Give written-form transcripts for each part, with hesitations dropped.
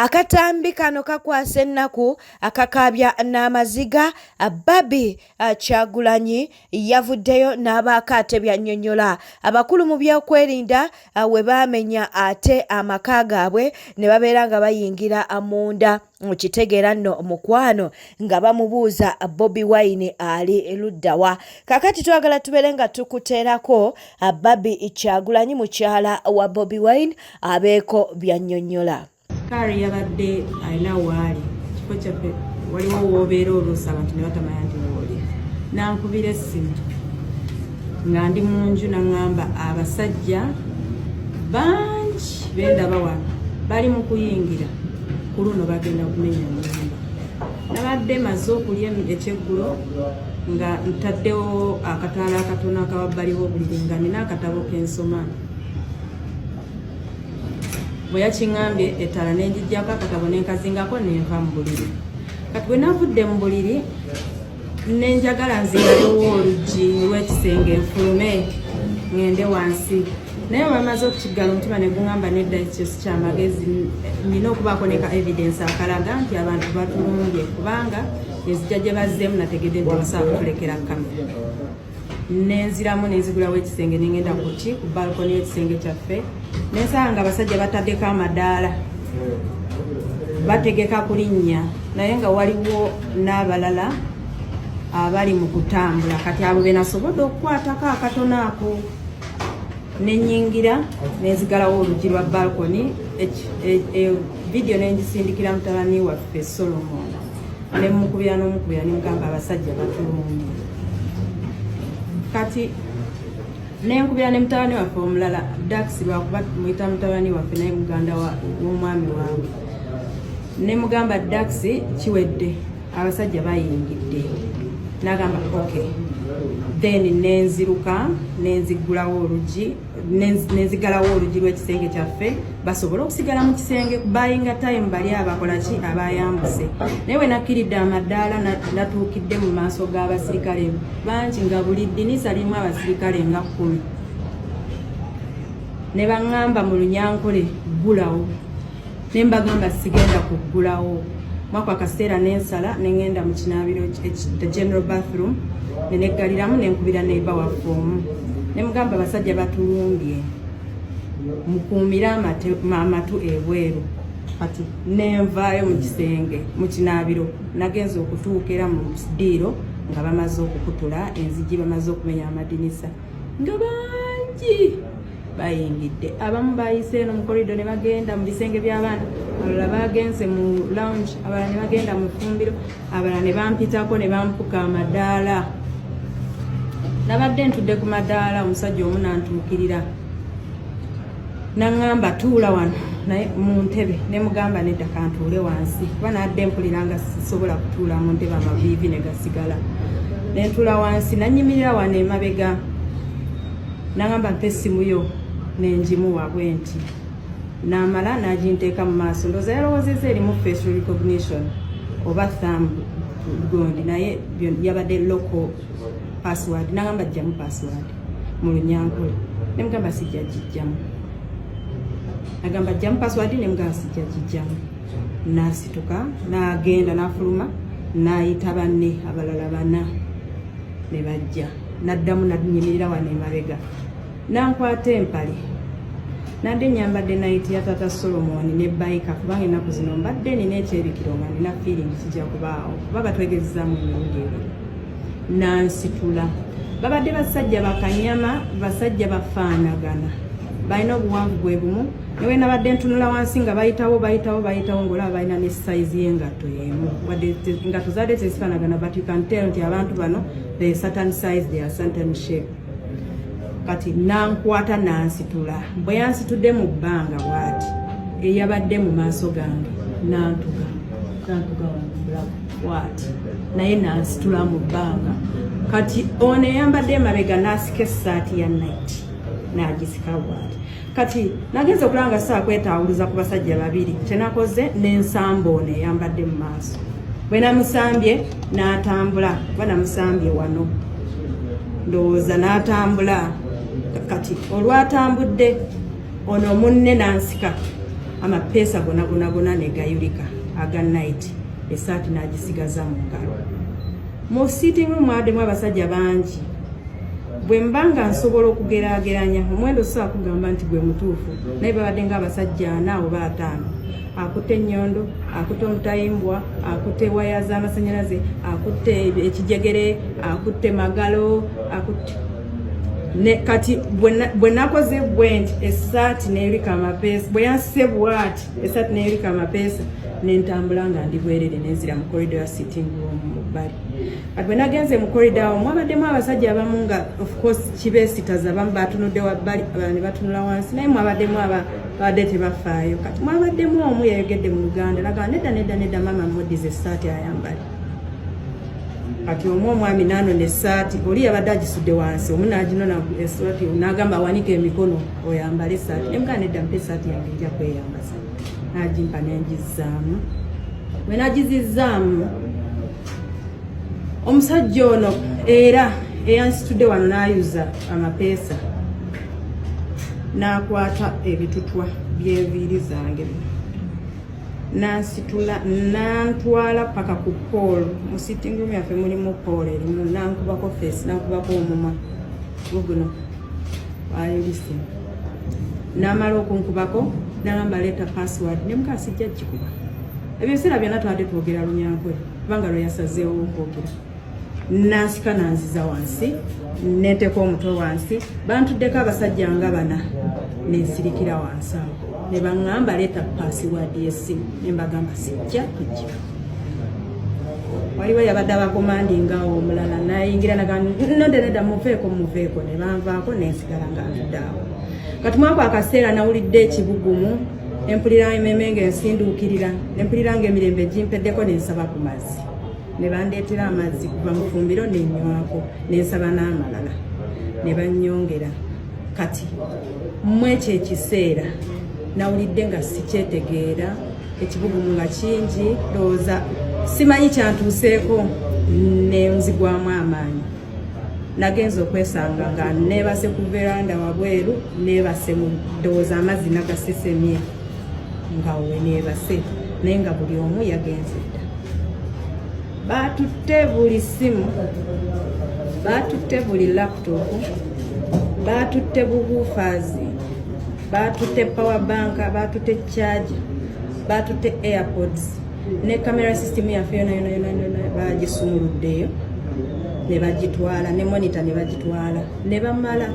Akatambi kano kakwasa ennaku akakaabya n'amaziga. Bobby Kyagulanyi yavuddeyo n'abaako ate byannyonnyola abakulu mu byokwerinda we baamenya ate amaka gaabwe ne babeera nga bayingira munda okitegeera nno mukwano nga bamubuuza Bobi Wine ali luddawa. Kakati twagala tubeere nga tukuteerako Bobby Kyagulanyi mukyala wa Bobi Wine abeeko byannyonnyola. Kari yabadde alina waali kifo kyaffe waliwo woobeera oluusi abantu ne batamanya nti wooli nankubira essimu nga ndi mu nju naŋŋamba abasajja bangi bendaba wano bali mu kuyingira ku luno bagenda kumenya nnyumba. Nabadde maze okulya ekyeggulo nga ntaddewo akataala akatono akawabbali w'obuliri nga nina akatabo k'ensoma. Bwe yakiŋŋambye ettaala ne njiggyako akatabo ne nkazingako ne nva mu buliri. Kati bwe navudde mu buliri ne njagala nzingayowo oluggi lw'ekisenge nfulume ŋŋende wansi. Naye bamaze okukiggala omutima ne guŋŋamba nedda ekyo si kyamagezi, nina okubaako ne ka evidence akalaga nti abantu batulumbye kubanga enzija gye bazzeemu nategedde nti basobola kutulekera kamera. Nenziramu nenzigulawo ekisenge nengenda kuki ku balkoni y'ekisenge kyaffe nensanga abasajja bataddeko amadaala bategeka kulinnya naye nga waliwo n'abalala abali mu kutambula. Kati abo be nasobodde okukwatako akatono ako nenyingira nenzigalawo oluggi lwa balkoni. Vidiyo nengisindikira mutabani waffe Solomon nemukubira n'omukubira nemugamba abasajja batulumbye. Kati nenkubira ne mutabani waffe omulala Dax lwakuba muyita mutabani waffe naye muganda w'omwami wange nemugamba Dax kiwedde abasajja bayingidde. Nagamba okay, then nenziruka nenzigulawo oluggi nenzigalawo oluggi lw'ekisenge kyaffe basobole okusigala mu kisenge bayinga time bali abakola ki abayambuse. Naye we nakkiridde amadaala natuukidde mu maaso g'abasirikale bangi nga buli ddinisa limu abasirikale nga 10 ne baŋŋamba mu Lunyankole ggulawo ne mbagamba sigenda kuggulawo. Mwako akaseera nensala nengenda mu kinaabiro the general bathroom neneggaliramu nenkubira neiba waffe omu nemugamba abasajja batulumbye mukuumira amatu ebweru. Kati nenvaayo mu kisenge mu kinaabiro nagenza okutuuka era mu ddiiro nga bamaze okukutula enzigi bamaze okumenya amadinisa nga bangi bayingidde. Abamu bayise eno mu korido ne bagenda mu bisenge by'abaana, abalala bagenze mu lounge, abalala ne bagenda mu ffumbiro, abalala ne bampitako ne bampuka amadaala. Nabadde ntudde ku madaala omusajja omu nantuukirira naŋŋamba tuula wano naye mu ntebe nemugamba nedda kantuule wansi kuba nadde mpulira nga sisobola kutuula mu ntebe amaviivi ne gasigala. Nentuula wansi nanyimirira wano emabega naŋŋamba mpa essimu yo nenjimuwa bwe nti namala naginteeka mu maaso ndowooza yalowoozezza erimu facial recognition oba thumb gundi naye yabadde local password. Nagamba jjamu password mu Lunyankole nemugamba sijja gijjamu. Nagamba jjamu password nemugamba sijja gijjamu. Nasituka nagenda nafuluma nayita banne abalala bana ne bajja naddamu nanyimirira wano emabega nankwata empale nadde nyambadde nayiti ya tata Solomon ne bayika kubanga ennaku zino mbadde nina ekyebikiro nga nina feeling kijja kubaawo kuba batwegezezaamu emirundi ebiri. Nansitula babadde basajja bakanyama basajja bafaanagana balina obuwanvu bwe bumu newe nabadde ntunula wansi nga bayitawo ng'olaba balina ne size y'engatto y'emu wadde engatto zaadde tezifaanagana but you can tell nti abantu bano they certain size they are certain shape. Kati nankwata nansitula bwe yansitudde mu bbanga bwati eyabadde mu maaso gange nantuga bwati naye nansitula mu bbanga. Kati ono eyambadde emabega nasika essaati ya night nagisika bwati. Kati nagenza okulanga saakwetawuluza ku basajja babiri kyenakoze nensamba ono eyambadde mu maaso. Bwe namusambye n'atambula kuba namusambye wano ndowooza n'atambula. Kati olwatambudde ono munne nansika amapeesa gona negayulika aga night esaati n'agisigaza mu ngalo. Mu sitting room mwaddemu abasajja bangi. Bwe mbanga nsobola okugeraageranya omuwendo so akugamba nti gwe mutuufu naye babadde ng'abasajja 4 oba 5. Akutte ennyondo, akutte omutayimbwa, akutte waya z'amasannyalaze, akutte ekijegere, akutte magalo, akutte ne kati bwe nakoze bwenti esaati n'erika amapeesa bwe yanse bwati esaati n'erika amapeesa n'entambula nga ndi bwerere n'enzira mu corridor ya sitting room mu bbali. Kati bwe nagenze mu corridor mwabaddemu abasajja abamu nga of course kibeesitaza abamu batunudde wabbali abalala ne batunula wansi naye mwabaddemu abadde tebafaayo. Kati mwabaddemu omu yayogedde mu Luganda naga nedda mama muddize essaati ayambale. Kati omwami n'ano n'essaati oli yabadde agisudde wansi omu n'aginona essaati n'agamba awanike emikono oyambale essaati nemugaa nedda mpa essaati yange nja kweyambaza n'agimpa n'engizzaamu. Bwe nagizizzaamu omusajja ono era eyansitudde wano n'ayuza amapeesa n'akwata ebitutwa by'enviiri zange nansitula nantwala paka ku pool. Mu sitting room yaffe mulimu pool erimu nankubako face nankubako omumwa guno ayulise n'amala okunkubako n'agamba leeta password nemuka sijja gikuba. Ebyo biseera byonna twadde twogera Lunyankole kubanga lwe yasazeewo nkwogera. Nansika nanziza wansi neteeka omutwe wansi bantuddeko abasajja nga 4 nensirikira wansi awo ne baŋŋamba leeta password y'essimu ne mbagamba sijja kugira. Waliwo yabadde abakomandingawo omulala nayingira nedda muveeko ne banvaako nensigala nga ntudde awo. Kati mwako akaseera nawulidde ekibugumu empulira ememe ng'ensinduukirira empulira ng'emirembe gimpeddeko nensaba ku mazzi ne bandeetera amazzi kuva mu fumbiro nenywako nensaba n'amalala ne bannyongera. Kati mwekyo ekiseera nawulidde nga sikyetegeera ekibugumu nga kingi ndowooza simanyi kyantuuseeko nenzigwamu amaanyi. Nagenza okwesanga nga neebase ku veranda wabweru neebase mu ndowooza amazzi nagasesemye nga we neebase naye nga buli omu yagenze dda. Baatutte buli simu, baatutte buli laptop, baatutte bubuufazi, baatutte power bank, baatutte charge, baatutte airpods ne camera system yaffe yona bagisumuluddeyo ne bagitwala ne monitor ne bagitwala ne bamala.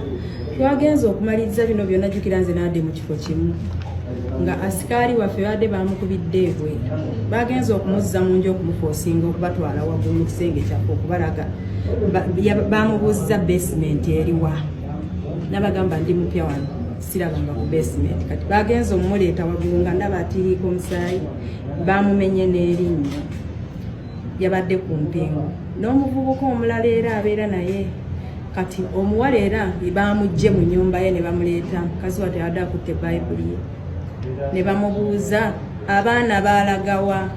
Twagenza okumaliriza bino byonna jjukira nze nadde mu kifo kimu nga asikaali waffe badde bamukubidde ebweru bagenza okumuzza mu nju okumufoosinga okubatwala waggulu mu kisenge kyaffe okubalaga bamubuuziza basement eriwa nabagamba ndi mupya wano sirabanga ku basement. Kati bagenza omumuleeta waggulu nga ndaba atiriiko omusaayi bamumenye n'erinnya yabadde ku mpingo n'omuvubuka omulala era abeera naye. Kati omuwala era bamugye mu nnyumba ye ne bamuleeta mukazi wate yabadde akutte bayibuli ye ne bamubuuza abaana balagawa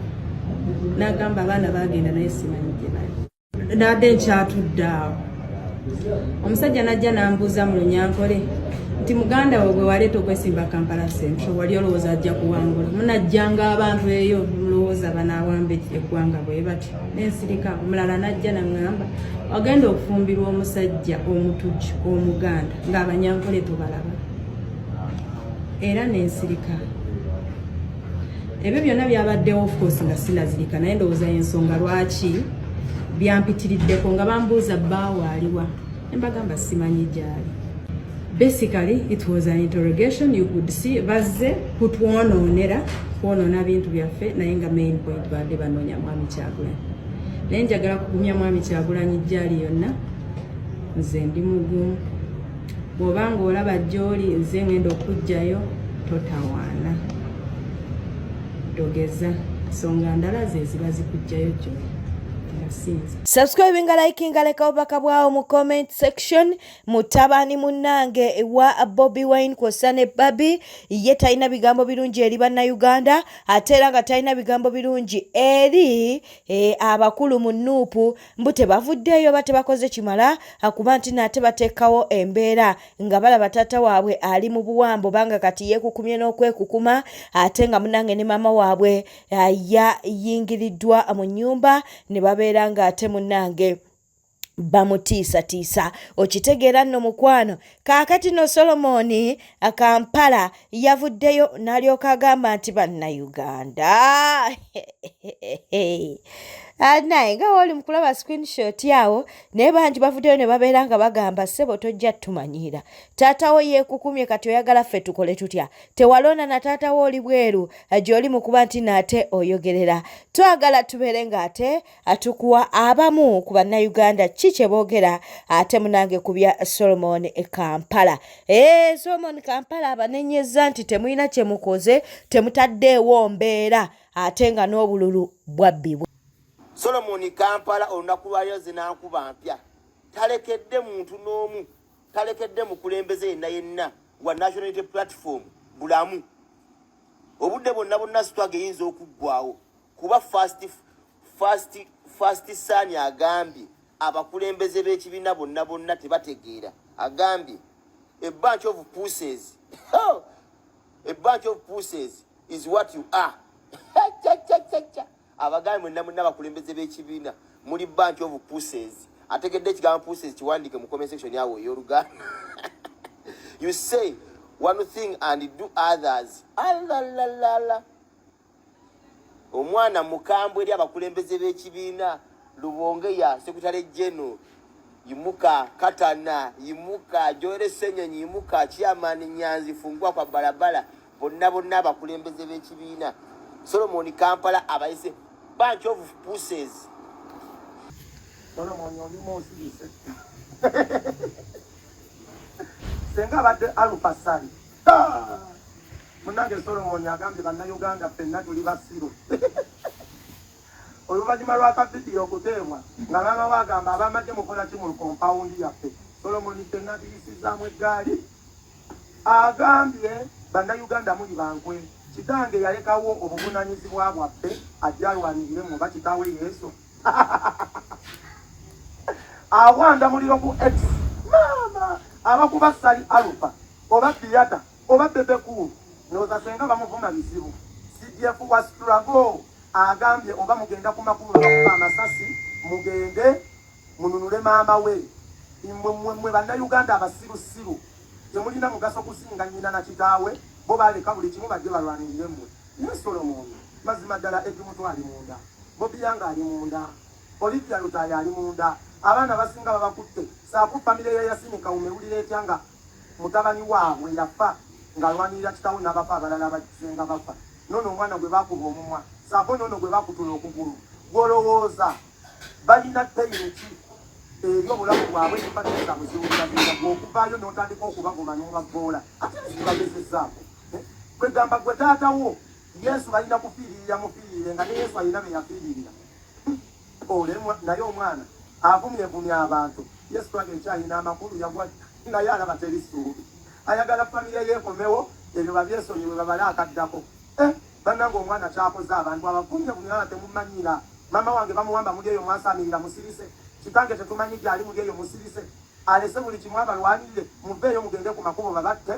n'agamba abaana bagenda naye simanyi gye bali. Nadde nkyatudde awo omusajja najja n'ambuuza mu Lunyankole nti muganda we gwe waleeta okwesimba Kampala Central wali olowooza ajja kuwangula munajjanga abantu eyo mulowooza banaawamba eggwanga bwe bati nensirika. Omulala najja naŋŋamba wagenda okufumbirwa omusajja omutuki omuganda ng'Abanyankole tubalaba era nensirika. Ebyo byonna byabaddewo of course nga sinazirika naye ndowooza ensonga lwaki byampitiriddeko nga bambuuza bbaawo aliwa ne mbagamba simanyi gyali. Basically it was an interrogation. You could see bazze kutwonoonera kwonoona bintu byaffe naye nga main point badde banoonya Mwami Kyagulanyi. Naye njagala kugumya Mwami Kyagulanyi gyali yonna nze ndi mugumu. Bw'obanga olaba gy'oli nze ngenda okujjayo totawaana dogeza nsonga ndala ze ziba zikujjayo gy'oli. Subscribe nga like nga leka obaka bwawo mu comment section. Mutabani munange wa Bobi Wine kwosane Babi ye talina bigambo birungi eri bannayuganda ate era nga talina bigambo birungi eri abakulu mu Nuupu mbu tebavuddeeyo ba tebakoze kimala akuba nti nate bateekawo embeera nga balaba taata waabwe ali mu buwambo banga kati yeekukumye n'okwekukuma ate nga munange ne mama waabwe yayingiriddwa mu nnyumba ne babeera nga ate munange bamutiisa okitegeera nno mukwano kaakati no Solomon Kampala yavuddeyo n'alyoka agamba nti bannayuganda naye nga wali mukulaba screenshot yawo naye bangi bavuddeyo ne babeera nga bagamba ssebo tojja tumanyira taatawo yeekukumye kati oyagala ffe tukole tutya tewalona na taatawo oli bweru gy'oli mukuba nti naate oyogerera twagala tubeere ng'ate atukuwa abamu ku bannayuganda ki kye boogera ate munange ku bya Solomon Kampala Solomon Kampala abanenyezza nti temulina kye mukoze temutaddeewo mbeera ate nga n'obululu bwabbibwa Solomon Kampala olunaku lwayo zinankuba mpya talekedde muntu n'omu talekedde mukulembeze yenna wa National Unity Platform bulamu obudde bonna sitwage yinza okuggwawo kuba fast sani agambye abakulembeze b'ekibiina bonna tebategeera agambye a bunch of pussies is what you are abagambi mwenna bakulembeze b'ekibiina muli bunch of pussies ategedde ekigambo pussies kiwandiike mu comment section yawo ey'Oluganda you say one thing and do others alalala omwana mukambwe eri abakulembeze b'ekibiina Lubongeya Secretary General yimuka Katana yimuka Joel Senyonyi yimuka Chairman Nyanzi fungwa kwa barabara bonna abakulembeze b'ekibiina Solomon Kampala abayise bunch of pussies Solomon olimo osibise senga badde alupasali munange Solomon agambye bannayuganda ffenna tuli basiru oluvannyuma lw'akavidiyo okuteebwa nga maama wagamba abamajje mukola ki mu kompawundi yaffe Solomon ffenna tuyisizaamu eggaali agambye bannayuganda muli bankwe kitange yalekawo obuvunaanyizibwa bwaffe ajja alwanirire mu bakitawe Yesu awanda muliro ku X mama abakuba sali alupa oba theater oba bebekulu noza senga bamuvuma bizibu CDF wa struggle agambye oba mugenda ku makulu okuba amasasi mugende mununule maama we mwe bannayuganda abasirusiru temulina mugaso kusinga nnyina na kitaawe bo baleka buli kimu bajje balwanirire mmwe ne Solomon mazima ddala ekimutu ali munda Bobi Yanga ali munda Olivia Lutaya ali munda abaana basinga babakutte saaku famire ya Yasini Kawumewulire etyanga mutabani waabwe yafa ng'alwanirira kitaawe n'abafa abalala abakisenga bafa nono omwana gwe bakuba omumwa saaku nono gwe bakutula okugulu gwolowooza balina peyiniki eri obulamu bwabwe empaka zaabwe ziwulirazinga gwokuvaayo n'otandika okubagoma n'obagoola ate zibagezezzaako kwegamba gwe taatawo Yesu balina kufiirira mufiirire nga ne Yesu alina be yafiiririra naye omwana avumyevumya abantu Yesu twage ekyalina amakulu yagwa naye alaba teri ssuubi ayagala famire yeekomewo ebyo babyesonyiwe babale akaddako bannanga omwana kyakoze abantu abavumyevumya temumanyira mama wange bamuwamba muli eyo mwasamirira musirise kitange tetumanyi gyali muli eyo musirise alese buli kimu abalwanirire muveeyo mugende ku makubo babatte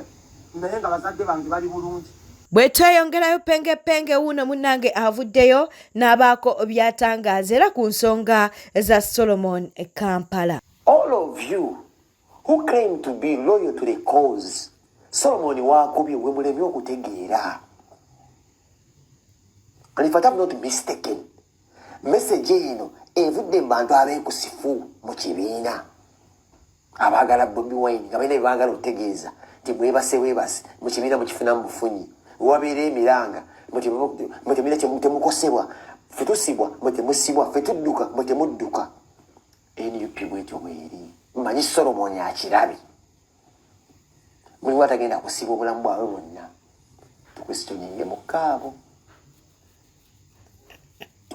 naye nga bazadde bange bali bulungi bwe tweyongerayo penge wuno munnange avuddeyo n'abaako byatangaaza era ku nsonga za Solomon Kampala. All of you who claim to be loyal to the cause, Solomon wakubye we mulemye okutegeera. And if I have not mistaken, message eno evudde mu bantu abeekusifu mu kibiina abaagala Bobi Wine nga balina baagala okutegeeza nti mwebase mu kibiina mukifunamu bufunyi wabeera emiranga mutemira temukosebwa ffe tusibwa mutemusibwa ffe tudduka mutemudduka NUP bwetyo bweri mmanyi Solomon akirabe mulimu atagenda kusibwa obulamu bwawe bwonna tukwesitonyenge mu kaabo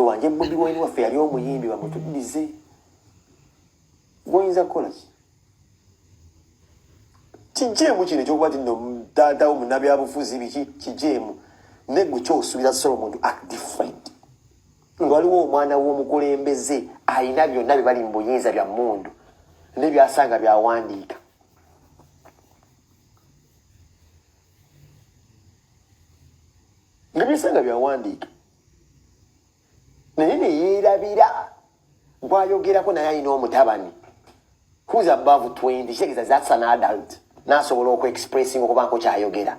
muntu wanje Bobi Wine waffe yali omuyimbi bamutuddize goyinza kukola kijeemu kino ekyokuba ti nno taata wo munnabyabufuzi biki kijeemu negwe kyosuubiza sola omuntu act different nga waliwo omwana w'omukulembeze alina byonna bye bali mu buyinza bya mmundu nebyasanga byawandiika nga byasanga byawandiika naye neyeerabira bwayogerako naye alina omutabani who's above 20 kitegeeza that's an adult n'asobola okuexpressing okubanko kyayogera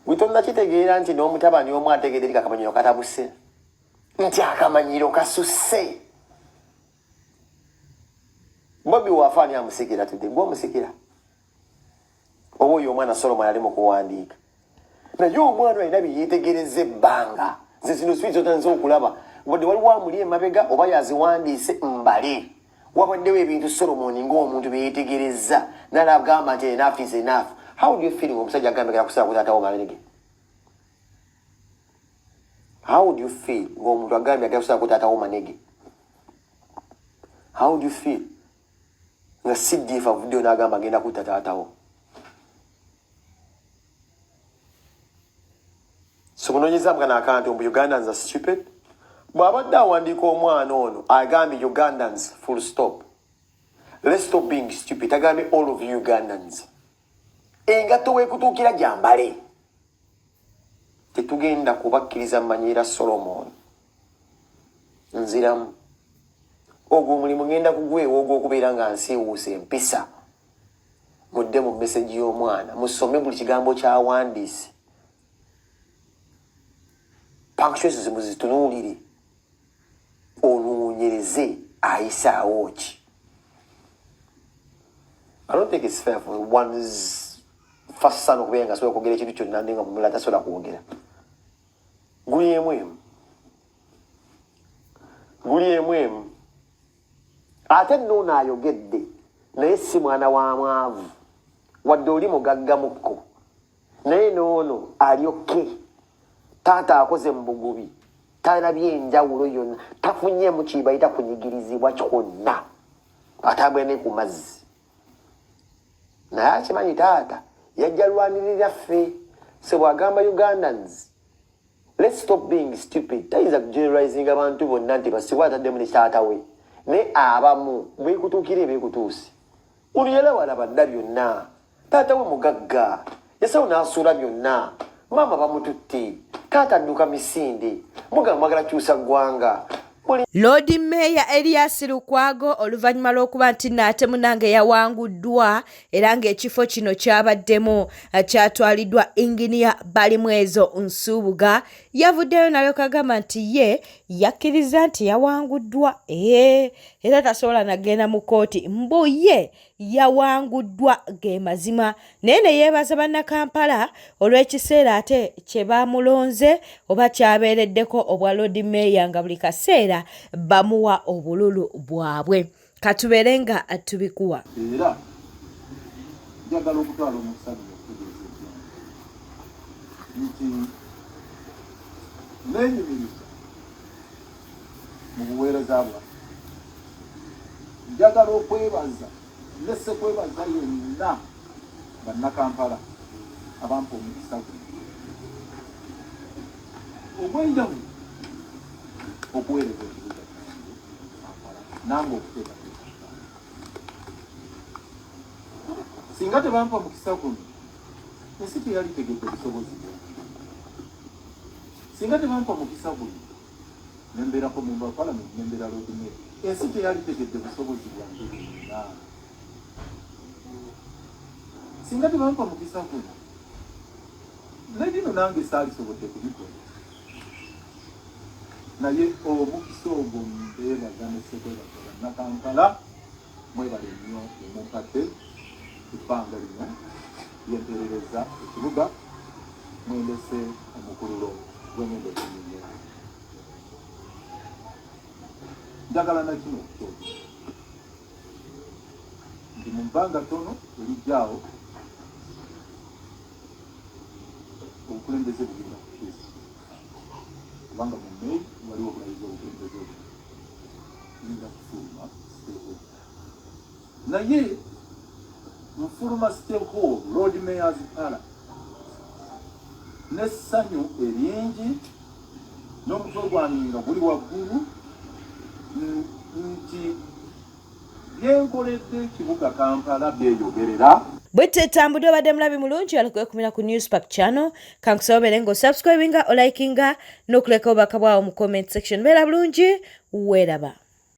witonna kitegeera nti n'omutabani omu ategeere tika akamanyiro katabuse nti akamanyiro kasusse Bobi wafaani amusikira tudde gwe omusikira oba oyo omwana Solomon ali mu kuwandiika naye omwana alina bye yeetegereza ebbanga ze zino switch otanze okulaba wadde waliwo amuli emabega oba yaziwandiise mbale wabaddewo ebintu Solomon ng'omuntu bye yeetegereza n'alagamba nti enough is enough. How do you feel omusajja agambekera kusaba ku taata wo mabega? How do you feel ng'omuntu agambye agenda kusaba ku taata wo manege? How do you feel nga CDF avuddeyo n'agamba agenda kutta taata wo? So kunoonyeza mugana akantu mbu Ugandans are stupid. Bw'abadde awandiika omwana ono agambye Ugandans full stop. Let's stop being stupid. Agambye all of you Ugandans. Engatto weekutuukira gyambale. Tetugenda kubakkiriza mmanyiira Solomon. Nziramu. Ogwo omulimu ngenda kugwewa ogw'okubeera nga nsiiwuusa empisa. Mudde mu message y'omwana. Musome buli kigambo ky'awandiise. Punctuations muzitunuulire. Oluwunyereze ayisaawo ki. I don't think it's fair for one's first son okubeera nga asobola okwogera ekintu kyonna nga mumulala tasobola kwogera. Guli emu emu. Ate nno ayogedde naye si mwana wa mwavu wadde oli mugaggamukko naye n'ono alyokke taata akoze mu bugubi talina byenjawulo yonna tafunyeemu kibayita kunyigirizibwa kyonna atambula ne ku mazzi naye akimanyi taata yajja lwanirira ffe se bw'agamba Ugandans let's stop being stupid tayinza kugeneralizing abantu bonna nti basibwa ataddemu ne taata we ne abamu beekutuukira ebeekutuusi ono yalawalaba dda byonna taata we mugagga yasawo n'asuula byonna maama bamututte taata adduka misinde mugamba mwagala kyusa ggwanga. Lord Mayor Erias Lukwago oluvannyuma lw'okuba nti Naate Munange yawanguddwa era ng'ekifo kino kyabaddemu kyatwaliddwa Inginiya Balimwezo Nsubuga yavuddeyo nalyoka agamba nti ye yakkiriza nti yawanguddwa era tasobola nagenda mu kkooti mbu ye yawanguddwa ge mazima naye ne yeebaza bannakampala olw'ekiseera ate kye baamulonze oba kyabeereddeko obwa Lord Mayor nga buli kaseera bamuwa obululu bwabwe katubeere nga tubikuwa era njagala okutwala omusabi okutegeeza nti nenyumiriza mu buweereza bwa njagala okwebaza nese kwebaza yenna bannakampala abampa omukisa gwe ogw'enjawulo okuweereza ekibuga Kampala nange okuteeka singa tebampa mukisa guno ensi teyali tegedde obusobozi singa tebampa mukisa guno nembeerako memba wa palamenti nembeera Lord Mayor ensi teyali tegedde obusobozi bwange bwonna singa tebampa mukisa guno nedino nange saalisobodde kubikola naye omukisa ogwo mbeebaza nesekwebaza bannakampala mwebale nnyo emukadde ebbanga lino lyemperereza ekibuga mwendese omukululo gw'engendo ekinyumya njagala nakino okutoota nti mu bbanga tono erijjaawo obukulembeze bugenda kukyusa kubanga mu May waliwo obulayizi obukulembeze linda kufuluma stakeholder naye nfuluma stakeholder Lord Mayor's Pala n'essanyu eringi n'omutwe gwange nga guli waggulu nti byenkoledde ekibuga Kampala byeyogerera. Bwete tambudde obadde mulabi mulungi alikukumira ku Newspark channel kankusobere ngo subscribinga o likinga n'okuleka obubaka bwawo mu comment section. Beera bulungi weeraba.